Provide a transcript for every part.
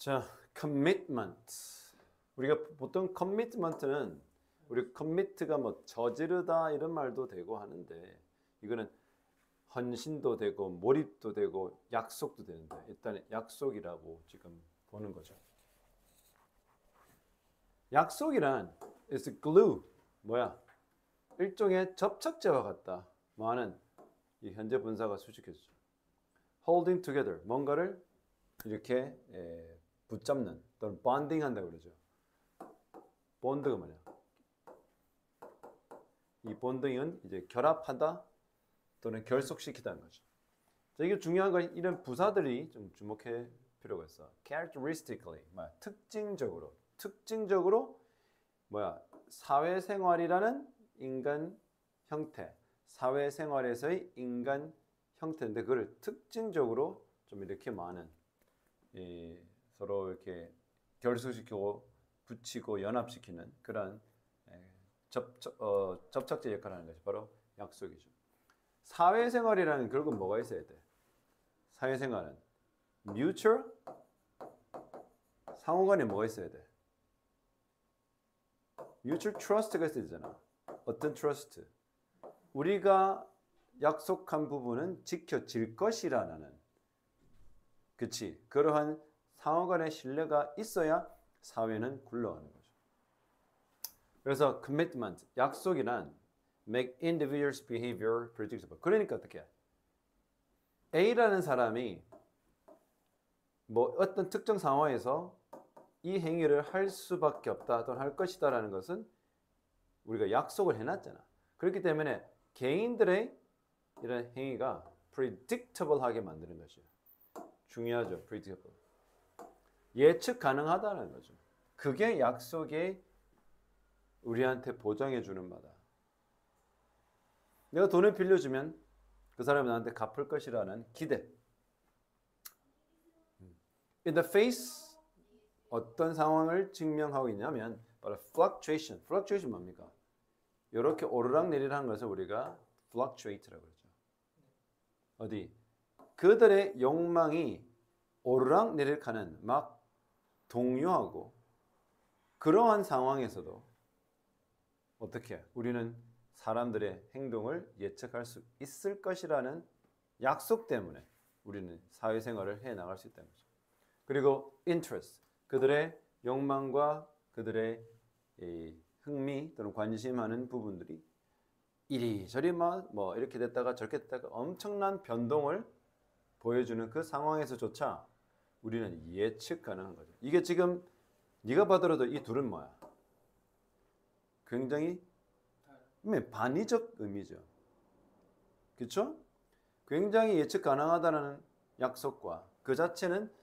자, commitment. 우리가 보통 commitment는 우리 commit가 뭐 저지르다 이런 말도 되고 하는데 이거는 헌신도 되고 몰입도 되고 약속도 되는데 일단 약속이라고 지금 보는 거죠. 약속이란 is glue 뭐야? 일종의 접착제와 같다. 뭐하는 이 현재 분사가 수식해주죠. holding together 뭔가를 이렇게 붙잡는 또는 bonding 한다고 그러죠. 본드가 뭐냐? 이 본딩은 이제 결합하다 또는 결속시키다는 거죠. 자, 이게 중요한 건 이런 부사들이 좀 주목할 필요가 있어. characteristically, 특징적으로 뭐야? 사회생활이라는 인간 형태, 사회생활에서의 인간 형태인데 그걸 특징적으로 좀 이렇게 많은 서로 이렇게 결속시키고 붙이고 연합시키는 그런 접착제 역할을 하는 것이 바로 약속이죠. 사회생활이라는 결국 뭐가 있어야 돼? 사회생활은 mutual 상호간에 뭐가 있어야 돼? mutual trust가 있어야 되잖아. 어떤 trust? 우리가 약속한 부분은 지켜질 것이라는 그치? 그러한 상호간의 신뢰가 있어야 사회는 굴러가는 거죠. 그래서 commitment, 약속이란 make individuals behavior predictable. 그러니까 어떻게 해? A라는 사람이 뭐 어떤 특정 상황에서 이 행위를 할 수밖에 없다 또는 할 것이다라는 것은 우리가 약속을 해놨잖아. 그렇기 때문에 개인들의 이런 행위가 predictable하게 만드는 것이에요. 중요하죠. predictable. 예측 가능하다는 거죠. 그게 약속의 우리한테 보장해 주는 바다. 내가 돈을 빌려주면 그 사람이 나한테 갚을 것이라는 기대. In the face 어떤 상황을 증명하고 있냐면 바로 fluctuation. fluctuation 뭡니까? 이렇게 오르락내리락 하는 것을 우리가 fluctuate라고 그러죠. 어디? 그들의 욕망이 오르락내리락하는 막 동요하고 그러한 상황에서도 어떻게 우리는 사람들의 행동을 예측할 수 있을 것이라는 약속 때문에 우리는 사회생활을 해나갈 수 있다는 거죠. 그리고 interest, 그들의 욕망과 그들의 흥미 또는 관심하는 부분들이 이리저리 뭐 이렇게 됐다가 저렇게 됐다가 엄청난 변동을 보여주는 그 상황에서조차 우리는 예측 가능한 거죠. 이게 지금 네가 봐더라도 이 둘은 뭐야? 굉장히 반의적 의미죠. 그렇죠? 굉장히 예측 가능하다는 약속과 그 자체는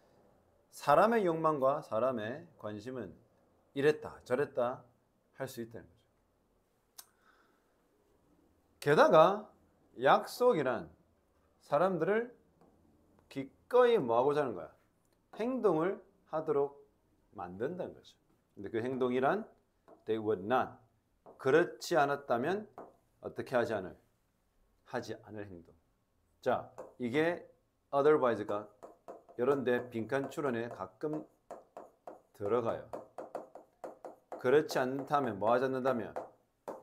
사람의 욕망과 사람의 관심은 이랬다 저랬다 할 수 있다는 거죠. 게다가 약속이란 사람들을 기꺼이 뭐하고자 하는 거야? 행동을 하도록 만든다는 거죠. 근데 그 행동이란 they would not 그렇지 않았다면 어떻게 하지 않을 행동. 자, 이게 otherwise가 이런 데 빈칸 추론에 가끔 들어가요. 그렇지 않다면 뭐 하지 않는다면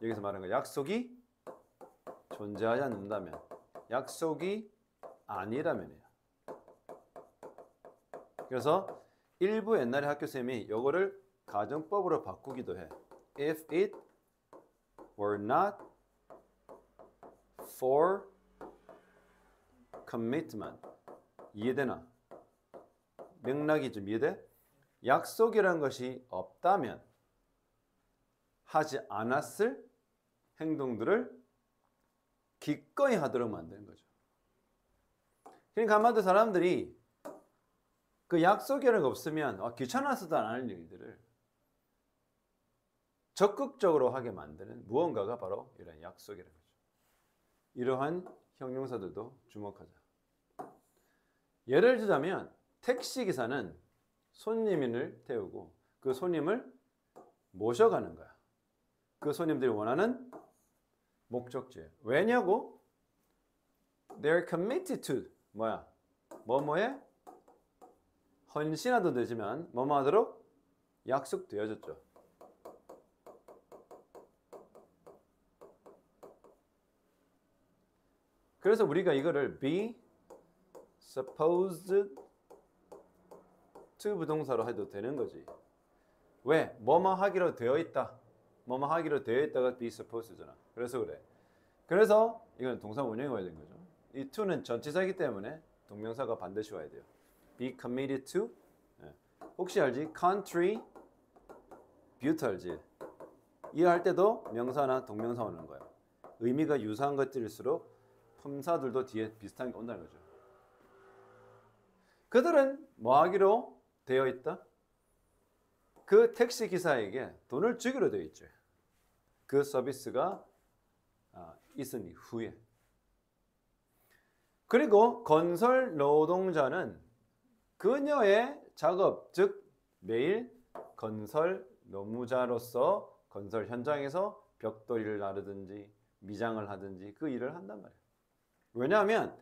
여기서 말하는 거 약속이 존재하지 않는다면 약속이 아니라면이에요. 그래서 일부 옛날에 학교쌤이 이거를 가정법으로 바꾸기도 해. If it were not for commitment. 이해되나? 맥락이 좀 이해돼? 약속이라는 것이 없다면 하지 않았을 행동들을 기꺼이 하도록 만드는 거죠. 그러니까 한마디로 사람들이 그 약속이라는 게 없으면 귀찮아서도 안 하는 일들을 적극적으로 하게 만드는 무언가가 바로 이런 약속이라는 거죠. 이러한 형용사들도 주목하자. 예를 들자면 택시기사는 손님을 태우고 그 손님을 모셔가는 거야. 그 손님들이 원하는 목적지에. 왜냐고? They're committed to 뭐야? 뭐뭐에? 헌신하도 되지만 뭐뭐 하도록 약속되어졌죠. 그래서 우리가 이거를 be supposed to 부동사로 해도 되는 거지. 왜? 뭐뭐 하기로 되어 있다. 뭐뭐 하기로 되어 있다가 be supposed잖아. 그래서 그래. 그래서 이건 동사 원형이 와야 되는 거죠. 이 to는 전치사이기 때문에 동명사가 반드시 와야 돼요. be committed to. 예. 혹시 알지? country, butte 알지? 이거 할 때도 명사나 동명사 오는 거예요. 의미가 유사한 것들일수록 품사들도 뒤에 비슷한 게 온다는 거죠. 그들은 뭐 하기로 되어 있다? 그 택시 기사에게 돈을 주기로 되어 있죠. 그 서비스가 있은 후에. 그리고 건설 노동자는 그녀의 작업, 즉 매일 건설 노무자로서 건설 현장에서 벽돌이를 나르든지 미장을 하든지 그 일을 한단 말이에요. 왜냐하면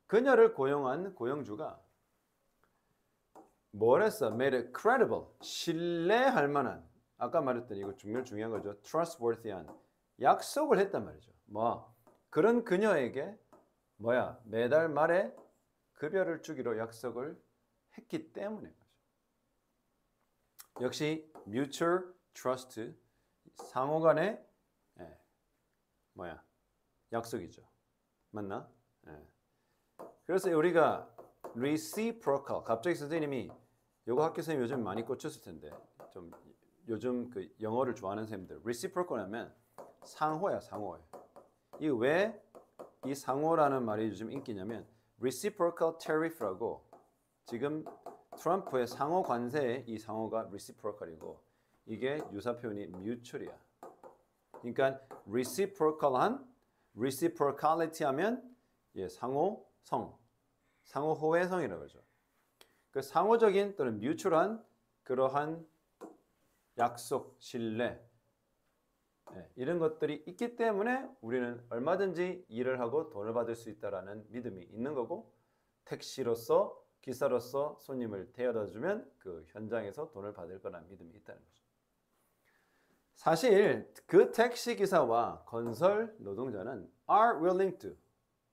그녀를 고용한 고용주가 뭘 했어? made it credible, 신뢰할 만한, 아까 말했던 이거 중요한 거죠. trustworthy한 약속을 했단 말이죠. 뭐 그런 그녀에게 매달 말에 급여를 주기로 약속을 했기 때문에 거죠. 역시 mutual trust, 상호간의 약속이죠. 맞나? 그래서 우리가 reciprocal, 갑자기 선생님이 요거 학교 선생님 요즘 많이 꽂혔을 텐데 좀 요즘 그 영어를 좋아하는 선생님들 reciprocal 하면 상호야, 상호예요. 이 왜 이 상호라는 말이 요즘 인기냐면 reciprocal tariff라고, 지금 트럼프의 상호 관세의 이 상호가 reciprocal이고 이게 유사 표현이 mutual이야. 그러니까 reciprocal한, reciprocality 하면 상호성, 상호 호혜성이라고 그러죠. 그 상호적인 또는 mutual한 그러한 약속, 신뢰, 이런 것들이 있기 때문에 우리는 얼마든지 일을 하고 돈을 받을 수 있다라는 믿음이 있는 거고, 택시로서 기사로서 손님을 데려다 주면 그 현장에서 돈을 받을 거라는 믿음이 있다는 거죠. 사실 그 택시 기사와 건설 노동자는 are willing to,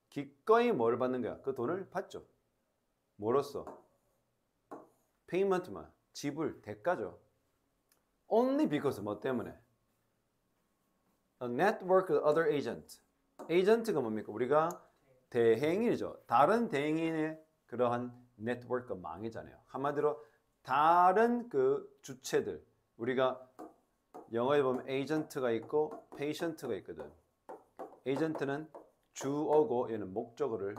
기꺼이 뭘 받는 거야? 그 돈을 받죠. 뭐로써? payment만, 지불, 대가죠. only because 뭐 때문에? A network of other agent. agent가 뭡니까? 우리가 대행인이죠. 다른 대행인의 그러한 네트워크, 망이잖아요. 한마디로 다른 그 주체들, 우리가 영어에 보면 에이전트가 있고 페이션트가 있거든. 에이전트는 주어고 얘는 목적어를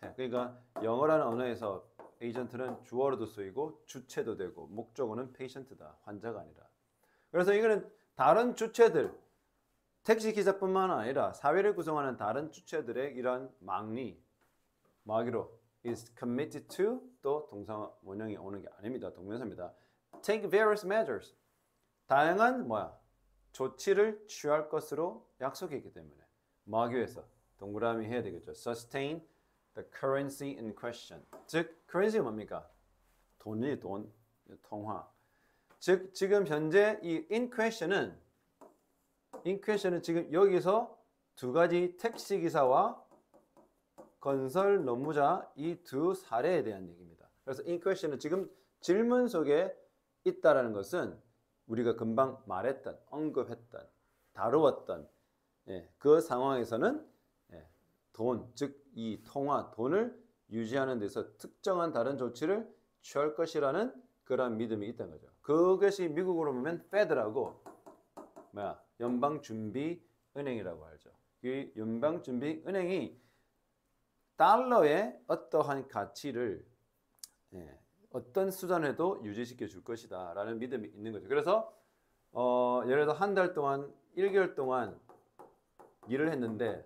해. 그러니까 영어라는 언어에서 에이전트는 주어로도 쓰이고 주체도 되고 목적어는 페이션트다, 환자가 아니라. 그래서 이거는 다른 주체들, 택시 기사뿐만 아니라 사회를 구성하는 다른 주체들의 이러한 망리, 마기로 is committed to, 또 동사 원형이 오는 게 아닙니다. 동명사입니다. take various measures, 다양한 조치를 취할 것으로 약속했기 때문에 뭐 하기 위해서? 동그라미 해야 되겠죠. sustain the currency in question. 즉 currency가 뭡니까? 돈이 돈, 통화. 즉 지금 현재 이 in question은 지금 여기서 두 가지 택시 기사와 건설 노무자 이 두 사례에 대한 얘기입니다. 그래서 in question은 지금 질문 속에 있다라는 것은 우리가 금방 말했던, 언급했던, 다루었던 그 상황에서는 돈, 즉 이 통화, 돈을 유지하는 데서 특정한 다른 조치를 취할 것이라는 그런 믿음이 있다는 거죠. 그것이 미국으로 보면 Fed라고 연방준비은행이라고 하죠. 이 연방준비은행이 달러의 어떠한 가치를 어떤 수단에도 유지시켜 줄 것이다 라는 믿음이 있는 거죠. 그래서 예를 들어 한 달 동안 1개월 동안 일을 했는데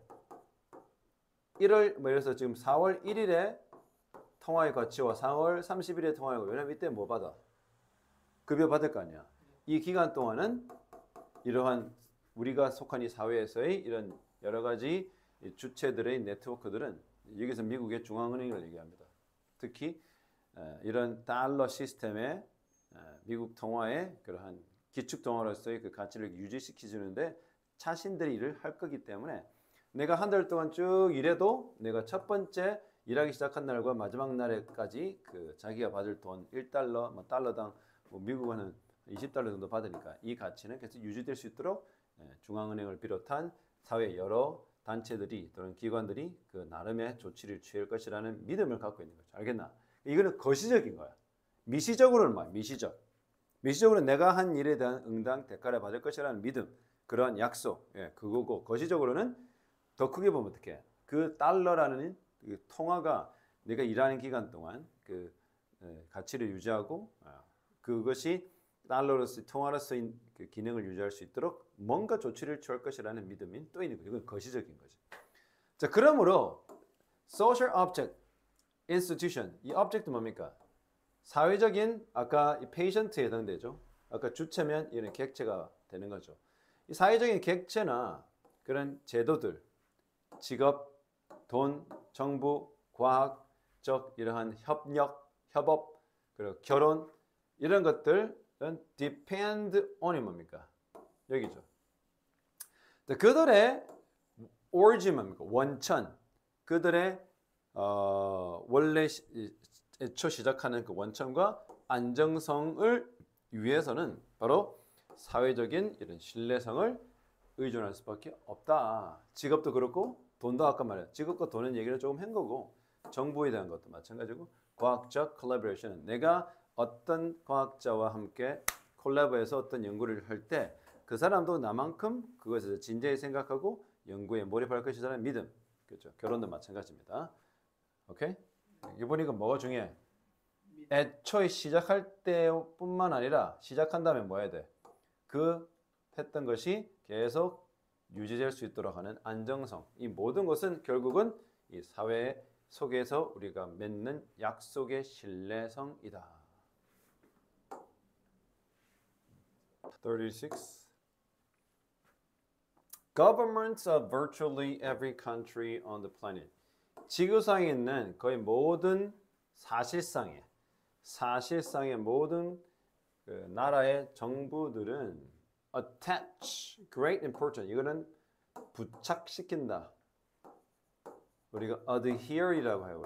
1월 예를 들어서 지금 4월 1일에 통화의 가치와 4월 30일에 통화의 가치, 왜냐면 이때 뭐 받아? 급여 받을 거 아니야. 이 기간 동안은 이러한 우리가 속한 이 사회에서의 이런 여러 가지 주체들의 네트워크들은 여기서 미국의 중앙은행을 얘기합니다. 특히 이런 달러 시스템의 미국 통화의 그러한 기축 통화로서의 그 가치를 유지시켜 주는데 자신들이 일을 할 거기 때문에 내가 한 달 동안 쭉 일해도 내가 첫 번째 일하기 시작한 날과 마지막 날에까지 그 자기가 받을 돈 1달러, 뭐 달러당 뭐 미국은 한 20달러 정도 받으니까 이 가치는 계속 유지될 수 있도록 중앙은행을 비롯한 사회 여러 단체들이 또는 기관들이 그 나름의 조치를 취할 것이라는 믿음을 갖고 있는 거죠. 알겠나? 이거는 거시적인 거야. 미시적으로는 뭐야? 미시적. 미시적으로는 내가 한 일에 대한 응당 대가를 받을 것이라는 믿음, 그런 약속, 그거고 거시적으로는 더 크게 보면 어떻게? 그 달러라는 그 통화가 내가 일하는 기간 동안 그 가치를 유지하고 그것이 달러로서 통화로서의 그 기능을 유지할 수 있도록 뭔가 조치를 취할 것이라는 믿음이 또 있는 거죠. 이건 거시적인 거죠. 자, 그러므로 social object, institution 이 object는 뭡니까? 사회적인 아까 이 patient에 해당되죠. 아까 주체면 이런 객체가 되는 거죠. 이 사회적인 객체나 그런 제도들, 직업, 돈, 정부, 과학적 이러한 협력, 협업, 그리고 결혼 이런 것들은 depend on이 뭡니까? 여기죠. 그들의 origin 뭡니까? 원천, 그들의 원래 애초 시작하는 그 원천과 안정성을 위해서는 바로 사회적인 이런 신뢰성을 의존할 수밖에 없다. 직업도 그렇고 돈도 아까 말했 직업과 돈은 얘기를 조금 한 거고 정보에 대한 것도 마찬가지고 과학적 콜라보레이션은 내가 어떤 과학자와 함께 콜라보해서 어떤 연구를 할 때 그 사람도 나만큼 그것을 진지하게 생각하고 연구에 몰입할 것이라는 믿음. 그렇죠. 결혼도 마찬가지입니다. 오케이? 여기 보니까 뭐가 중요해? 애초에 시작할 때뿐만 아니라 시작한 다음에 뭐 해야 돼? 그 했던 것이 계속 유지될 수 있도록 하는 안정성. 이 모든 것은 결국은 이 사회 속에서 우리가 맺는 약속의 신뢰성이다. 36. Governments of virtually every country on the planet. 지구상에 있는 거의 모든 사실상의 모든 그 나라의 정부들은 attach great importance. 이거는 부착시킨다. 우리가 adhere이라고 해요.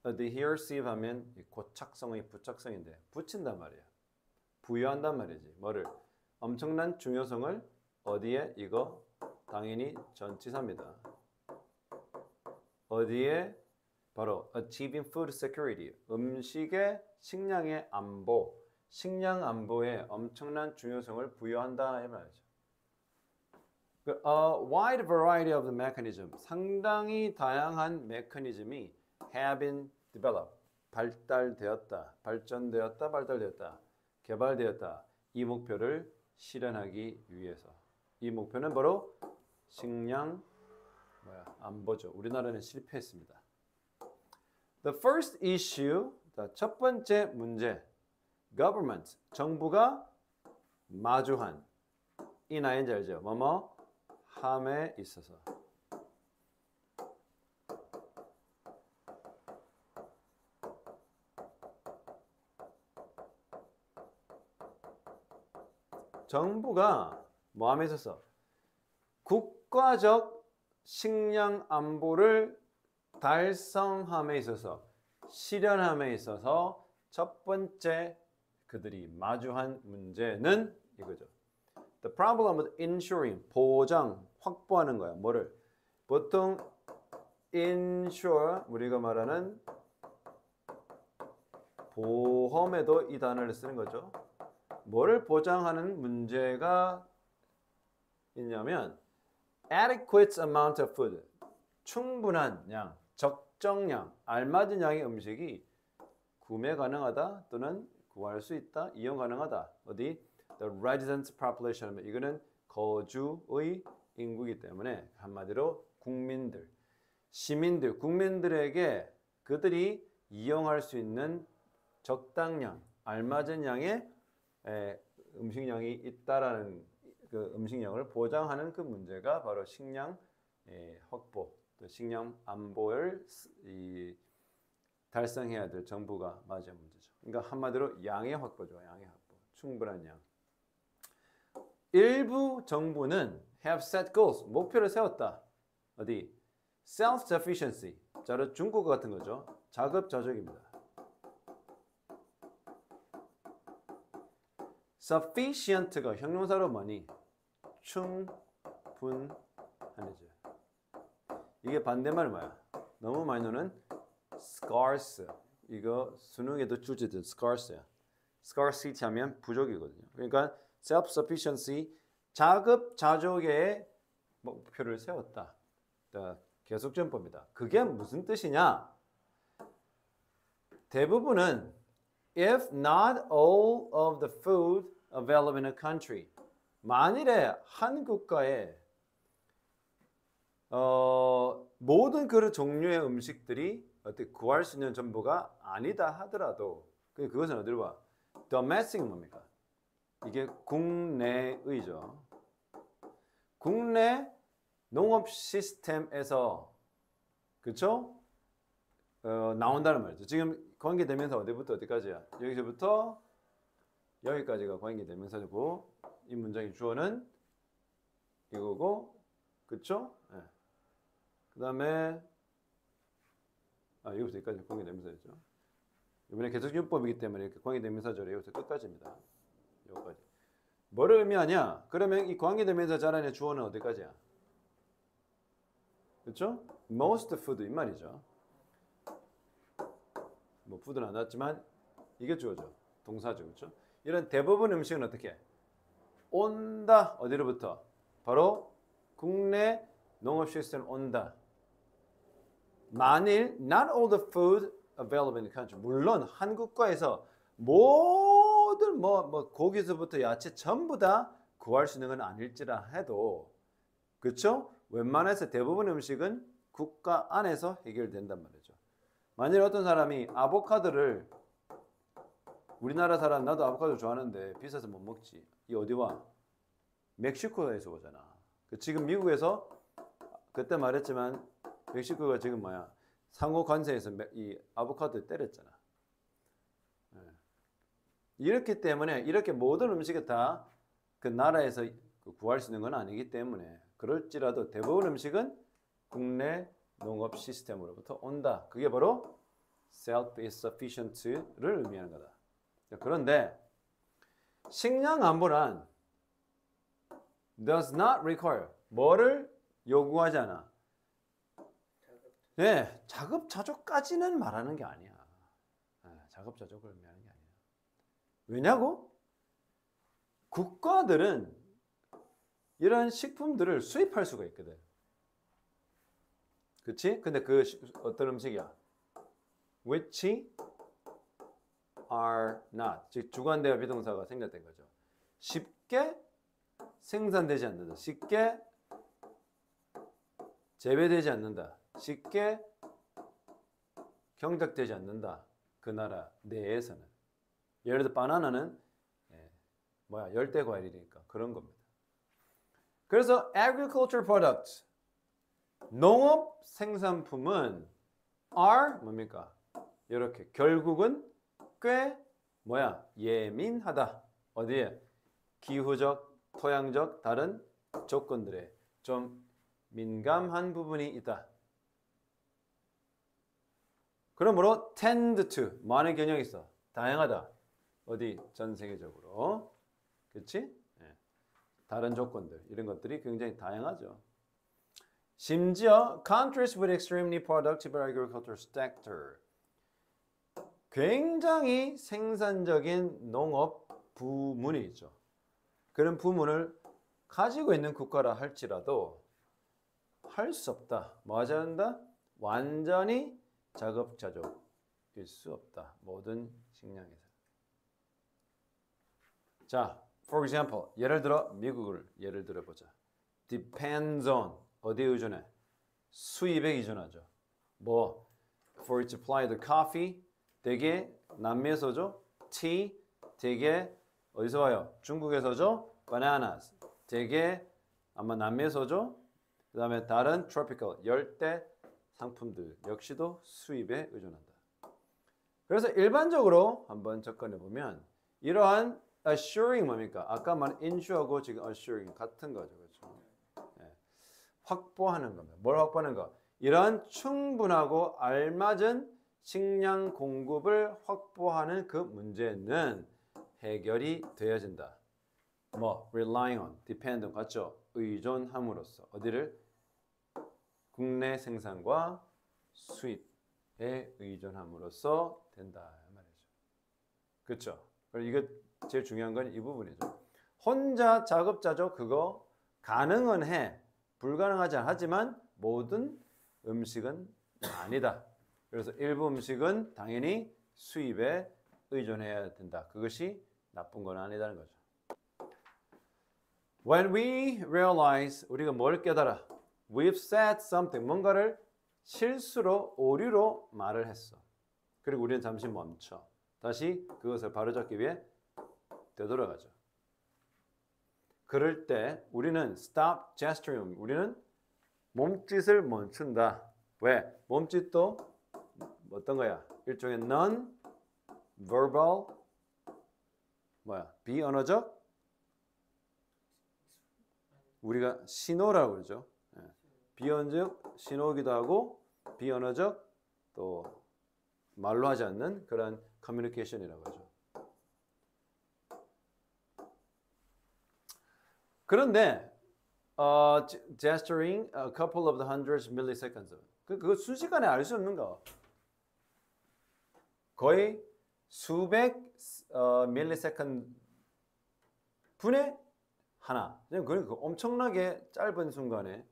그래. adhesive 하면 고착성의 부착성인데 붙인단 말이야. 부여한단 말이지. 뭐를? 엄청난 중요성을 어디에? 이거 당연히 전치사입니다. 어디에? 바로 achieving food security. 음식의 식량의 안보, 식량 안보에 엄청난 중요성을 부여한다 이 말이죠. A wide variety of the mechanism. 상당히 다양한 메커니즘이 have been developed. 발달되었다, 발전되었다, 발달되었다, 개발되었다. 이 목표를 실현하기 위해서. 이 목표는 바로 식량 안보죠. 우리나라는 실패했습니다. The first issue, 첫 번째 문제, government, 정부가 마주한 이 나인지 알죠? 뭐뭐 함에 있어서. 정부가 뭐함에 있어서 국가적 식량 안보를 달성함에 있어서 실현함에 있어서 첫 번째 그들이 마주한 문제는 이거죠. The problem with ensuring 보장 확보하는 거야. 뭐를? 보통 ensure 우리가 말하는 보험에도 이 단어를 쓰는 거죠. 뭐를 보장하는 문제가 있냐면 adequate amount of food. 충분한 양, 적정량, 알맞은 양의 음식이 구매 가능하다 또는 구할 수 있다, 이용 가능하다. 어디? The resident population. 이거는 거주의 인구이기 때문에 한마디로 국민들, 시민들, 국민들에게 그들이 이용할 수 있는 적당량, 알맞은 양의 음식량이 있다라는 그 음식량을 보장하는 그 문제가 바로 식량 확보, 또 식량 안보를 달성해야 될 정부가 맞아 문제죠. 그러니까 한마디로 양의 확보죠. 양의 확보. 충분한 양. 일부 정부는 have set goals. 목표를 세웠다. 어디? self-sufficiency. 자, 중국어 같은 거죠. 자급자족입니다. sufficient가 형용사로 뭐니? 충분한이죠. 이게 반대말 뭐야? 너무 많이 노는 scarce. 이거 수능에도 출제된 scarce야. scarcity 하면 부족이거든요. 그러니까 self-sufficiency, 자급자족의 목표를 세웠다. 계속전법이다. 그게 무슨 뜻이냐? 대부분은 if not all of the food available in a country, 만일에 한 국가에 모든 그 종류의 음식들이 어떻게 구할 수 있는 정보가 아니다 하더라도 그것은 어디로 봐? domestic은 뭡니까? 이게 국내의죠. 국내 농업 시스템에서 그렇죠? 나온다는 말이죠. 지금 관계대명사 어디부터 어디까지야? 여기서부터 여기까지가 관계대명사고 이 문장의 주어는 이거고 그렇죠? 네. 그 다음에 여기부터 여기까지 관계대명사였죠. 이번에 계속용법이기 때문에 관계대명사절에 여기서 끝까지입니다. 여기까지. 뭐를 의미하냐? 그러면 이 관계대명사 절 안에 주어는 어디까지야? 그렇죠? Most food 이 말이죠. 뭐 food는 안 나왔지만 이게 주어죠. 동사죠. 그렇죠? 이런 대부분 음식은 어떻게? 온다. 어디로부터? 바로 국내 농업 시스템 온다. 만일 not all the food available in the country. 물론 한 국가에서 모든 뭐 고기서부터 야채 전부 다 구할 수 있는 건 아닐지라 해도 그렇죠? 웬만해서 대부분 음식은 국가 안에서 해결된단 말이죠. 만일 어떤 사람이 아보카도를 우리나라 사람 나도 아보카도 좋아하는데 비싸서 못 먹지. 이 어디와? 멕시코에서 오잖아. 지금 미국에서 그때 말했지만 멕시코가 지금 뭐야? 상호 관세에서 이 아보카도 때렸잖아. 이렇기 때문에 이렇게 모든 음식을 다 그 나라에서 구할 수 있는 건 아니기 때문에 그럴지라도 대부분 음식은 국내 농업 시스템으로부터 온다. 그게 바로 self-sufficient를 의미하는 거다. 그런데 식량 안보란 does not require 뭐를 요구하지 않아. 네, 자급자족까지는 말하는 게 아니야. 자급자족을 의미하는 게 아니야. 왜냐고? 국가들은 이런 식품들을 수입할 수가 있거든. 그치? 근데 그 어떤 음식이야? which are not. 즉 주관대와 비동사가 생략된 거죠. 쉽게 생산되지 않는다. 쉽게 재배되지 않는다. 쉽게 경작되지 않는다. 그 나라 내에서는. 예를 들어 바나나는 열대 과일이니까 그런 겁니다. 그래서 agriculture products 농업 생산품은 are 뭡니까? 이렇게 결국은 꽤 예민하다. 어디에? 기후적, 토양적 다른 조건들에 좀 민감한 부분이 있다. 그러므로 tend to 많은 경향이 있어. 다양하다. 어디? 전 세계적으로. 그렇지? 다른 조건들 이런 것들이 굉장히 다양하죠. 심지어 countries with extremely productive agriculture sector 굉장히 생산적인 농업 부문이 있죠. 그런 부문을 가지고 있는 국가라 할지라도 할 수 없다. 뭐 하자 한다? 완전히 자급자족일 수 없다. 모든 식량에서. 자, for example, 예를 들어 미국을 예를 들어 보자. depends on 어디에 의존해? 수입에 의존하죠. 뭐 for its supply the coffee 되게 남미에서죠. tea 되게 어디서 와요? 중국에서죠. bananas 되게 아마 남미에서죠. 그 다음에 다른 tropical 열대 상품들 역시도 수입에 의존한다. 그래서 일반적으로 한번 접근해 보면 이러한 assuring 뭡니까? 아까 말한 ensure하고 지금 assuring 같은 거죠. 그렇죠? 예. 확보하는 겁니다. 뭘 확보하는 거? 이러한 충분하고 알맞은 식량 공급을 확보하는 그 문제는 해결이 되어진다. 뭐 relying on, depend on 같죠? 의존함으로써 어디를? 국내 생산과 수입에 의존함으로써 된다 말이죠. 그렇죠? 이거 제일 중요한 건 이 부분이죠. 혼자 자급자족 그거 가능은 해. 불가능하지 않지만 모든 음식은 아니다. 그래서 일부 음식은 당연히 수입에 의존해야 된다. 그것이 나쁜 건 아니다는 거죠. When we realize 우리가 뭘 깨달아? We've said something. 뭔가를 실수로 오류로 말을 했어. 그리고 우리는 잠시 멈춰. 다시 그것을 바로잡기 위해 되돌아가죠. 그럴 때 우리는 stop gesturing. 우리는 몸짓을 멈춘다. 왜? 몸짓도 어떤 거야? 일종의 non-verbal 비언어적 우리가 신호라고 그러죠. 비언어적 신호기도 하고 비언어적 또 말로 하지 않는 그런 커뮤니케이션이라고 하죠. 그런데 gesturing a couple of the hundreds milliseconds. 그거 순식간에 알 수 없는 거. 거의 수백 밀리세컨드 분의 하나. 그러니까 엄청나게 짧은 순간에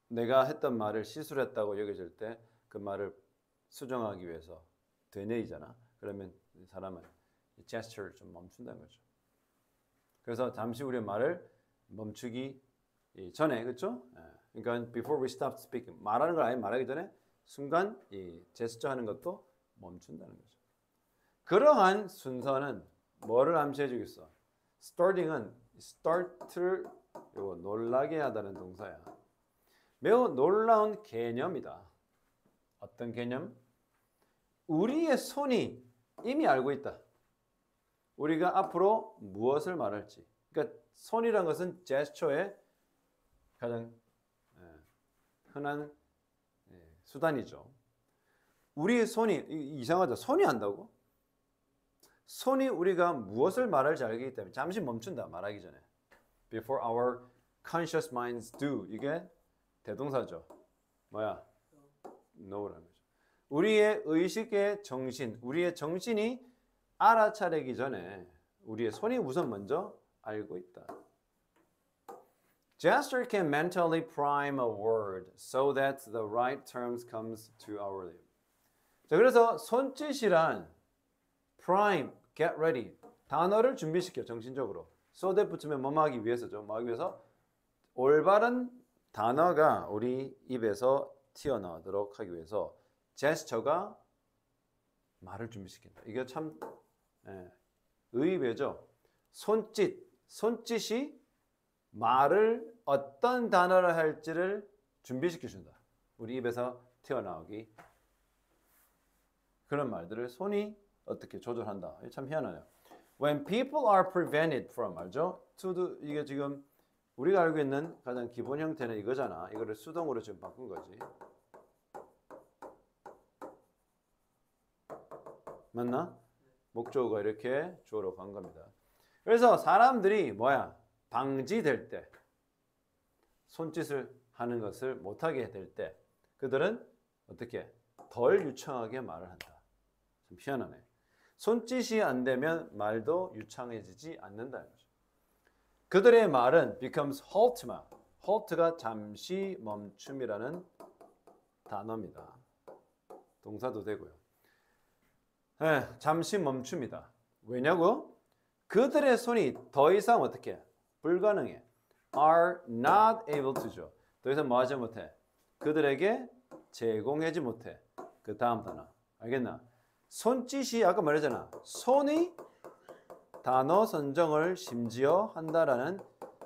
내가 했던 말을 실수를 했다고 여겨질 때 그 말을 수정하기 위해서 되뇌이잖아. 그러면 사람은 gesture를 좀 멈춘다는 거죠. 그래서 잠시 우리의 말을 멈추기 전에, 그렇죠? 그러니까 before we stop speaking, 말하는 걸 아예 말하기 전에 순간 이 제스처 하는 것도 멈춘다는 거죠. 그러한 순서는 뭐를 암시해 주겠어? starting은 start를 놀라게 하다는 동사야. 매우 놀라운 개념이다. 어떤 개념? 우리의 손이 이미 알고 있다. 우리가 앞으로 무엇을 말할지. 그러니까 손이란 것은 제스처의 가장 흔한 수단이죠. 우리의 손이 이상하죠. 손이 안다고? 손이 우리가 무엇을 말할지 알기 때문에 잠시 멈춘다. 말하기 전에. Before our conscious minds do. 이게 대동사죠. 뭐야? know라는 거죠. 우리의 의식의 정신, 우리의 정신이 알아차리기 전에 우리의 손이 우선 먼저 알고 있다. Gesture can mentally prime a word so that the right terms comes to our lips. 자, 그래서 손짓이란 prime, get ready, 단어를 준비시켜 정신적으로. so that 붙이면 뭐뭐 하기 위해서죠. 뭐 하기 위해서 올바른 단어가 우리 입에서 튀어나오도록 하기 위해서 제스처가 말을 준비시킨다. 이게 참 의외죠. 손짓이 말을 어떤 단어를 할지를 준비시켜준다. 우리 입에서 튀어나오기. 그런 말들을 손이 어떻게 조절한다. 참 희한하네요. When people are prevented from, 알죠? to do, 이게 지금 우리가 알고 있는 가장 기본 형태는 이거잖아. 이거를 수동으로 지금 바꾼 거지. 맞나? 목적어가 이렇게 주어로 간 겁니다. 그래서 사람들이 방지될 때, 손짓을 하는 것을 못하게 될 때, 그들은 어떻게 덜 유창하게 말을 한다. 좀 희한하네. 손짓이 안 되면 말도 유창해지지 않는다는 거죠. 그들의 말은 becomes haltma. halt가 잠시 멈춤이라는 단어입니다. 동사도 되고요. 잠시 멈춤이다. 왜냐고? 그들의 손이 더 이상 어떻게? 불가능해. are not able to죠. 더 이상 뭐 하지 못해? 그들에게 제공하지 못해. 그 다음 단어. 알겠나? 손짓이 아까 말했잖아. 손이 단어 선정을 심지어 한다라는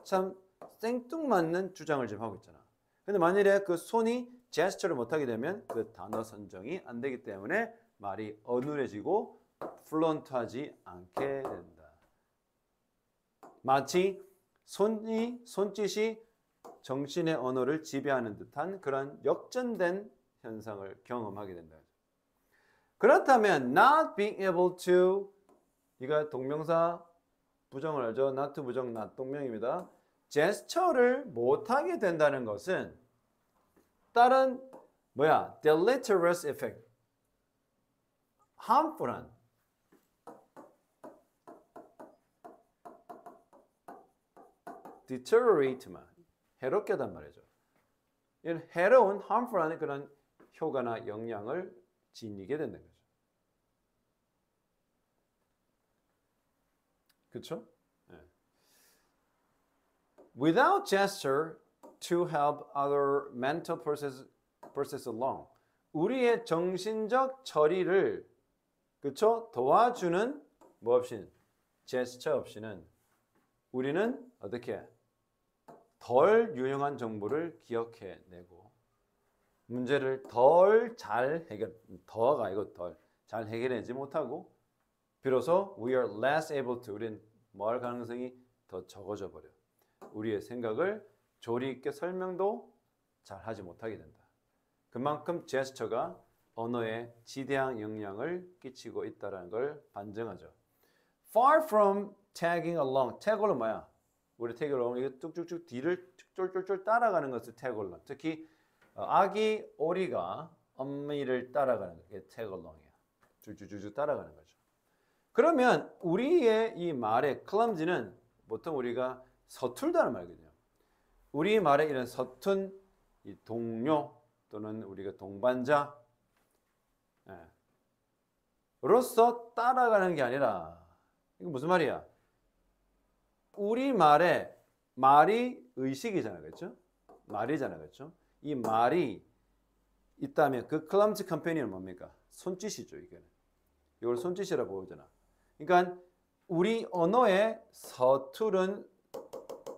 참 생뚱맞는 주장을 지금 하고 있잖아. 근데 만일에 그 손이 제스처를 못하게 되면 그 단어 선정이 안 되기 때문에 말이 어눌해지고 플루언트하지 않게 된다. 마치 손짓이 정신의 언어를 지배하는 듯한 그런 역전된 현상을 경험하게 된다. 그렇다면 not being able to, 이거 동명사 부정을 알죠? not to 부정 not 동명입니다. 제스처를 못하게 된다는 것은 다른 deleterious effect, harmful한 deteriorate만 해롭게단 말이죠. 이런 해로운 harmful한 그런 효과나 영향을 지니게 된다는 거죠. 그렇죠? 네. Without gesture to help other mental process along, 우리의 정신적 처리를 그렇죠? 도와주는 뭐 없이는 제스처 없이는 우리는 어떻게 덜 유용한 정보를 기억해내고 문제를 덜 잘 해결하지 못하고 비로소 we are less able to, 우리는 뭐 할 가능성이 더 적어져 버려. 우리의 생각을 조리 있게 설명도 잘 하지 못하게 된다. 그만큼 제스처가 언어에 지대한 영향을 끼치고 있다는 걸 반증하죠. Far from tagging along. tag along 뭐야? 우리 tag along 이게 뚝뚝뚝 뒤를 쫄쫄쫄 따라가는 것을 tag along. 특히 아기 오리가 어미를 따라가는 게 tag along이야. 줄줄줄줄 따라가는 거죠. 그러면 우리의 이 말의 clumsy는 보통 우리가 서툴다는 말이거든요. 우리 말에 이런 서툰 이 동료 또는 우리가 동반자 로서 따라가는 게 아니라 이거 무슨 말이야? 우리 말에 말이 의식이잖아요. 그렇죠? 말이잖아요. 그렇죠? 이 말이 있다면 그 클럼지 컴퍼니는 뭡니까? 손짓이죠. 이걸 손짓이라고 보잖아. 그러니까 우리 언어의 서투른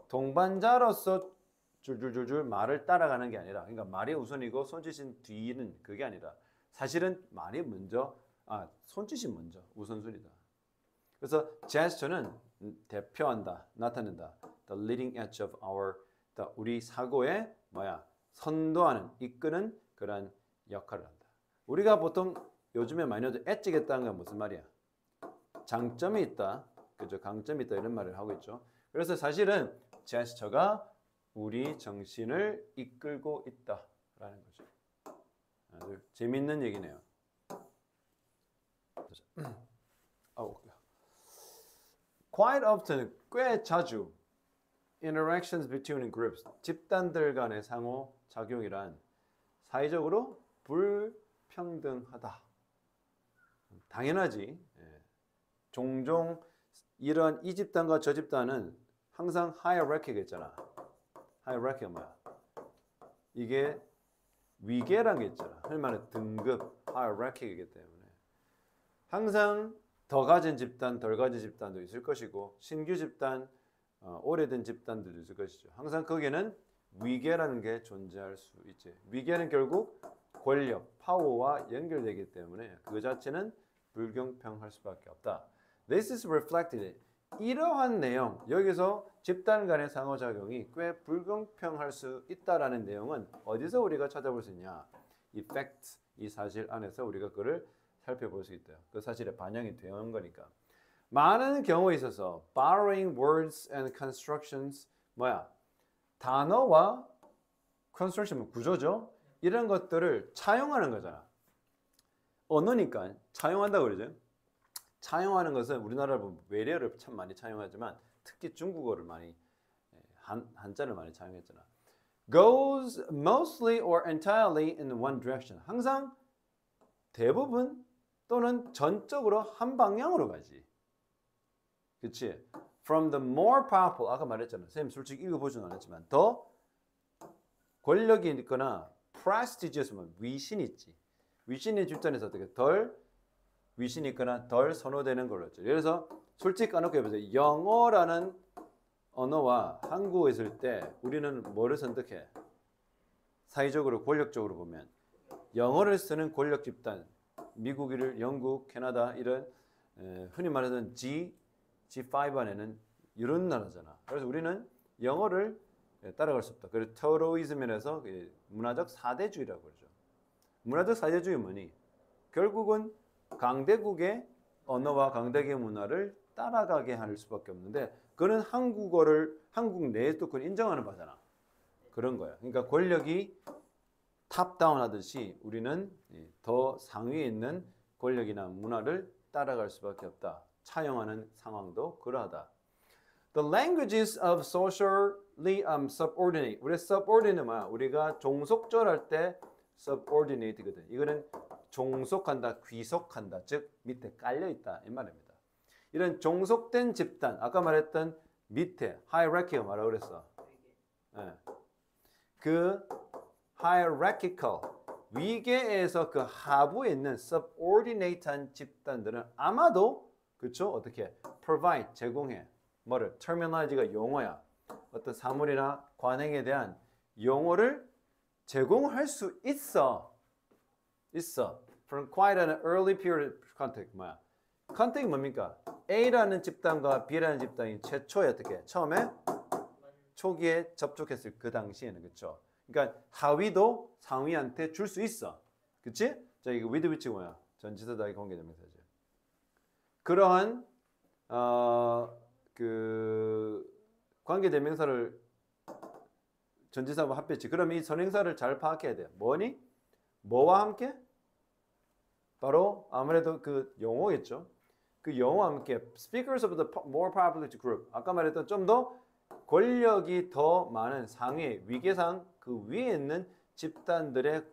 동반자로서 줄줄줄줄 말을 따라가는 게 아니라, 그러니까 말이 우선이고 손짓인 뒤는 그게 아니라 사실은 말이 먼저, 손짓이 먼저 우선순위다. 그래서 제스처는 대표한다, 나타낸다. The leading edge of our, 우리 사고의 선도하는, 이끄는 그런 역할을 한다. 우리가 보통 요즘에 많이 하죠. 엣지겠다는 건 무슨 말이야? 장점이 있다, 그죠? 강점이 있다 이런 말을 하고 있죠. 그래서 사실은 제스처가 우리 정신을 이끌고 있다라는 거죠. 아주 재밌는 얘기네요. Quite often, 꽤 자주 interactions between groups, 집단들 간의 상호 작용이란 사회적으로 불평등하다. 당연하지. 종종 이런 이 집단과 저 집단은 항상 hierarchy가 있잖아. hierarchy가 뭐야? 이게 위계라는 게 있잖아. 흔히 말하는 등급 hierarchy이기 때문에 항상 더 가진 집단, 덜 가진 집단도 있을 것이고 신규 집단, 오래된 집단들도 있을 것이죠. 항상 거기에는 위계라는 게 존재할 수 있지. 위계는 결국 권력, 파워와 연결되기 때문에 그 자체는 불공평할 수밖에 없다. This is reflected. 이러한 내용, 여기서 집단 간의 상호작용이 꽤 불공평할 수 있다라는 내용은 어디서 우리가 찾아볼 수 있냐? Effect, 이 사실 안에서 우리가 그걸 살펴볼 수 있대요. 그 사실에 반영이 되는 거니까. 많은 경우에 있어서 borrowing words and constructions, 단어와 construction, 구조죠? 이런 것들을 차용하는 거잖아. 언어니까 차용한다고 그러죠. 차용하는 것은 우리나라 보면 외래어를 참 많이 차용하지만 특히 중국어를 많이, 한자를 많이 차용했잖아. Goes mostly or entirely in one direction. 항상 대부분 또는 전적으로 한 방향으로 가지. 그치? From the more powerful, 아까 말했잖아. 선생님 솔직히 읽어보지는 않았지만 더 권력이 있거나 prestigious, 위신 있지. 위신의 집단에서 어떻게 덜 위신이 있거나 덜 선호되는 걸로 했죠. 그래서 솔직히 까놓고 해보세요. 영어라는 언어와 한국어 있을 때 우리는 뭐를 선택해? 사회적으로 권력적으로 보면 영어를 쓰는 권력 집단 미국을 영국, 캐나다 이런 흔히 말하는 G5 안에는 이런 나라잖아. 그래서 우리는 영어를 따라갈 수 없다. 그래서 테러리즘에서 문화적 사대주의라고 그러죠. 문화적 사대주의 뭐니? 결국은 강대국의 언어와 강대국의 문화를 따라가게 할 수밖에 없는데 그는 한국 내에도 그걸 인정하는 바잖아. 그런 거야. 그러니까 권력이 탑다운 하듯이 우리는 더 상위에 있는 권력이나 문화를 따라갈 수밖에 없다. 차용하는 상황도 그러하다. The languages of socially subordinate. 우리 subordinate 뭐야? 우리가 종속절할 때 subordinate거든. 이거는 종속한다, 귀속한다. 즉 밑에 깔려 있다 이 말입니다. 이런 종속된 집단, 아까 말했던 밑에 hierarchy 뭐라고 그랬어? 네. 그 hierarchical 위계에서 그 하부에 있는 subordinate한 집단들은 아마도 그렇죠? 어떻게 provide 제공해 뭐를 terminology가 용어야. 어떤 사물이나 관행에 대한 용어를 제공할 수 있어. From quite an early period contact 뭐야? 컨택이 뭡니까? A라는 집단과 B라는 집단이 최초에 어떻게 처음에 초기에 접촉했을 그 당시에는 그렇죠. 그러니까 하위도 상위한테 줄 수 있어. 그치? 자, 이거 with which 뭐야? 전치사다의 관계대명사죠. 그러한 그 관계대명사를 전치사와 합했지. 그럼 이 선행사를 잘 파악해야 돼요. 뭐니? 뭐와 함께? 바로 아무래도 그 용어겠죠. 그 용어와 함께 speakers of the more populated group. 아까 말했던 좀 더 권력이 더 많은 상위 위계상 그 위에 있는 집단들의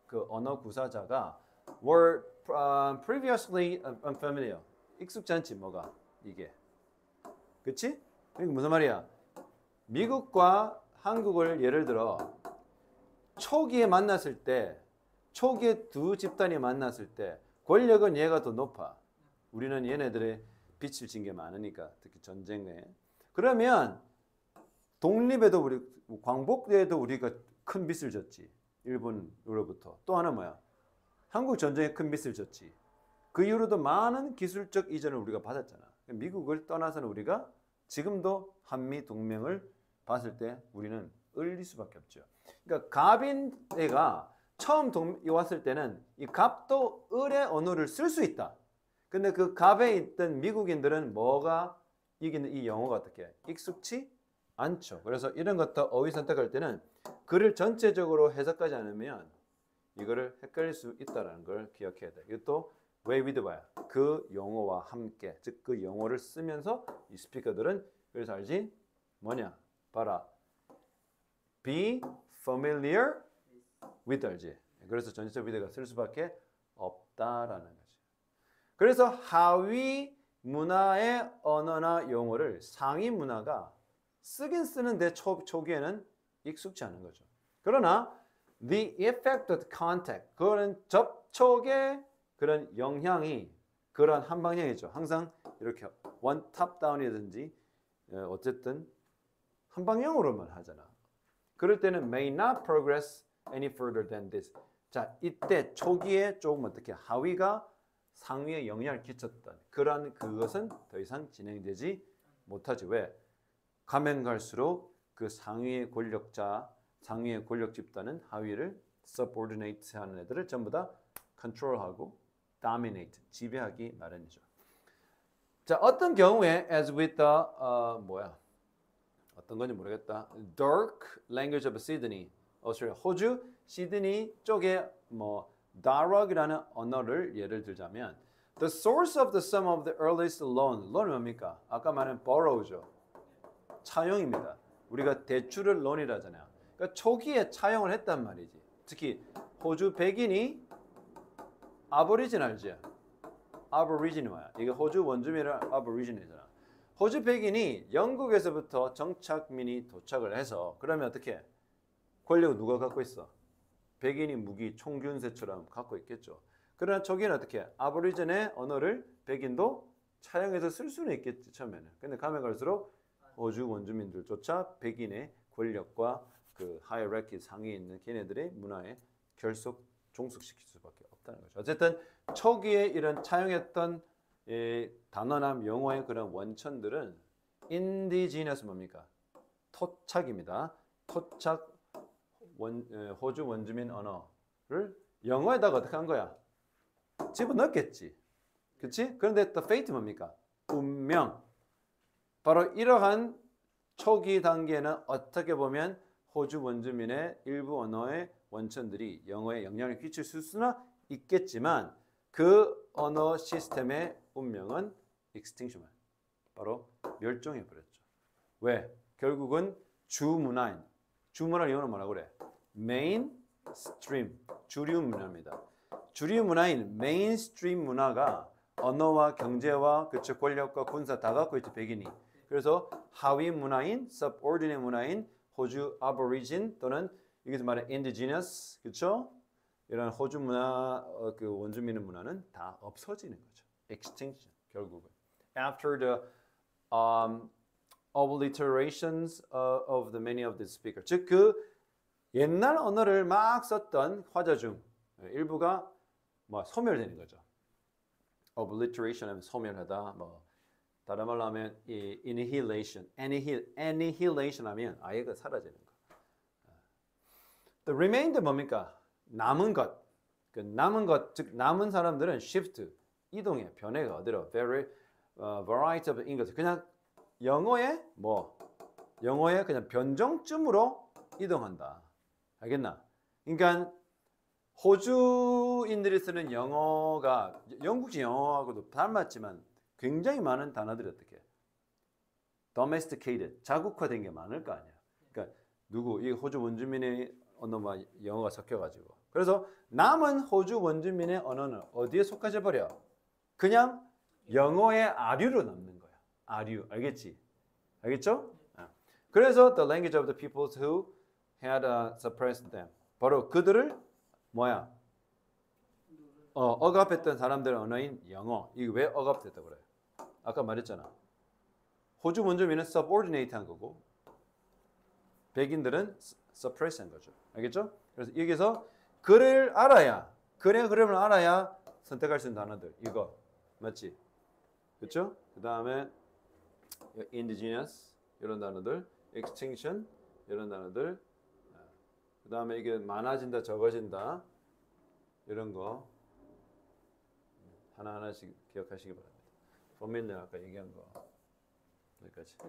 그 언어 구사자가 were previously unfamiliar. 익숙지 않지 뭐가 이게. 그치? 그러니까 무슨 말이야? 미국과 한국을 예를 들어 초기에 만났을 때 초기에 두 집단이 만났을 때 권력은 얘가 더 높아. 우리는 얘네들의 빛을 진 게 많으니까 특히 전쟁에. 그러면 독립에도 우리 광복에도 우리가 큰 빚을 졌지. 일본으로부터. 또 하나 뭐야? 한국 전쟁에 큰 빚을 졌지. 그 이후로도 많은 기술적 이전을 우리가 받았잖아. 미국을 떠나서는 우리가 지금도 한미 동맹을 봤을 때 우리는 을릴 수밖에 없죠. 그러니까 갑인 애가 처음 왔을 때는 이 갑도 을의 언어를 쓸 수 있다. 근데 그 갑에 있던 미국인들은 뭐가 이기는 이 영어가 어떻게 익숙치 않죠. 그래서 이런 것도 어휘 선택할 때는 글을 전체적으로 해석하지 않으면 이거를 헷갈릴 수 있다는 걸 기억해야 돼. 이것도 way with 뭐야? 그 용어와 함께, 즉 그 용어를 쓰면서 이 스피커들은 그래서 알지? 뭐냐? 봐라. Be familiar with 알지? 그래서 전치사 with가 쓸 수밖에 없다라는 거지. 그래서 하위 문화의 언어나 용어를 상위 문화가 쓰긴 쓰는데 초기에는 익숙치 않은 거죠. 그러나 the effect of contact, 그거는 접촉의 그런 영향이 그런 한 방향이죠. 항상 이렇게 one top down이든지 어쨌든 한 방향으로만 하잖아. 그럴 때는 may not progress any further than this. 자, 이때 초기에 조금 어떻게 하위가 상위에 영향을 끼쳤던 그런 그것은 더 이상 진행되지 못하지. 왜? 가면 갈수록 그 상위의 권력자, 상위의 권력 집단은 하위를 subordinate 하는 애들을 전부 다 control하고 dominate, 지배하기 마련이죠. 자, 어떤 경우에 as with the 어떤 건지 모르겠다. Dark language of Sydney, 오스트레일리아, 호주 시드니 쪽에 Darug이라는 언어를 예를 들자면 the source of the sum of the earliest loan, loan은 뭡니까? 아까 말한 borrow죠. 차용입니다. 우리가 대출을 loan이라 하잖아요. 그러니까 초기에 차용을 했단 말이지. 특히 호주 백인이 아보리진 알지? 아보리진이 뭐야? 이게 호주 원주민은 아보리진이잖아. 호주 백인이 영국에서부터 정착민이 도착을 해서 그러면 어떻게? 권력을 누가 갖고 있어? 백인이 무기 총균세처럼 갖고 있겠죠. 그러나 초기에는 어떻게? 아보리진의 언어를 백인도 차용해서 쓸 수는 있겠지 처음에는. 근데 가면 갈수록 호주 원주민들조차 백인의 권력과 그 하이어라키 상위에 있는 걔네들의 문화에 결속 종속시킬 수밖에 없다는 거죠. 어쨌든 초기에 이런 차용했던 단어나 용어의 그런 원천들은 indigenous 뭡니까? 토착입니다. 토착 호주 원주민 언어를 영어에다가 어떻게 한 거야? 집어넣겠지. 그렇지? 그런데 the fate 뭡니까? 운명. 바로 이러한 초기 단계는 어떻게 보면 호주 원주민의 일부 언어의 원천들이 영어에 영향을 끼칠 수는 있겠지만 그 언어 시스템의 운명은 extinction, 바로 멸종해 버렸죠. 왜? 결국은 주문화인, 주문화를 영어로 뭐라고 그래? mainstream, 주류 문화입니다. 주류 문화인 메인스트림 문화가 언어와 경제와 그쵸 권력과 군사 다 갖고 있죠, 백인이. 그래서 하위 문화인, subordinate 문화인 호주 아보리진 또는 여기서 말하는 indigenous, 그렇죠? 이런 호주 문화, 그 원주민의 문화는 다 없어지는 거죠. extinction, 결국은. After the obliterations of the many of the speakers, 즉 그 옛날 언어를 막 썼던 화자 중 일부가 뭐 소멸되는 거죠. obliteration 하면 소멸하다, 뭐 다른 말로 하면 annihilation, annihilation 하면 아예 그 사라지는 거. The remainder 뭡니까? 남은 것. 그 남은 것, 즉 남은 사람들은 shift, 이동해, 변해가 어디로? variety of English. 그냥 영어의 영어의 그냥 변종쯤으로 이동한다. 알겠나? 그러니까 호주인들이 쓰는 영어가 영국식 영어하고도 닮았지만 굉장히 많은 단어들이 어떻게 domesticated, 자국화된 게 많을 거 아니야. 그러니까 이 호주 원주민의 언어와 영어가 섞여가지고. 그래서 남은 호주 원주민의 언어는 어디에 속하져 버려? 그냥 영어의 아류로 남는 거야. 아류, 알겠지? 알겠죠? 그래서 the language of the peoples who had suppressed them. 바로 그들을 억압했던 사람들의 언어인 영어. 이게 왜 억압됐다고 그래요? 아까 말했잖아. 호주 원주민은 subordinate 한 거고 백인들은 suppress 한 거죠. 알겠죠? 그래서 여기서 그를 알아야, 글의 흐름을 알아야 선택할 수 있는 단어들. 이거. 맞지? 그렇죠? 그 다음에 indigenous 이런 단어들, extinction 이런 단어들, 그 다음에 이게 많아진다, 적어진다 이런 거 하나하나씩 기억하시기 바랍니다. 포밀러 아까 얘기한 거 여기까지.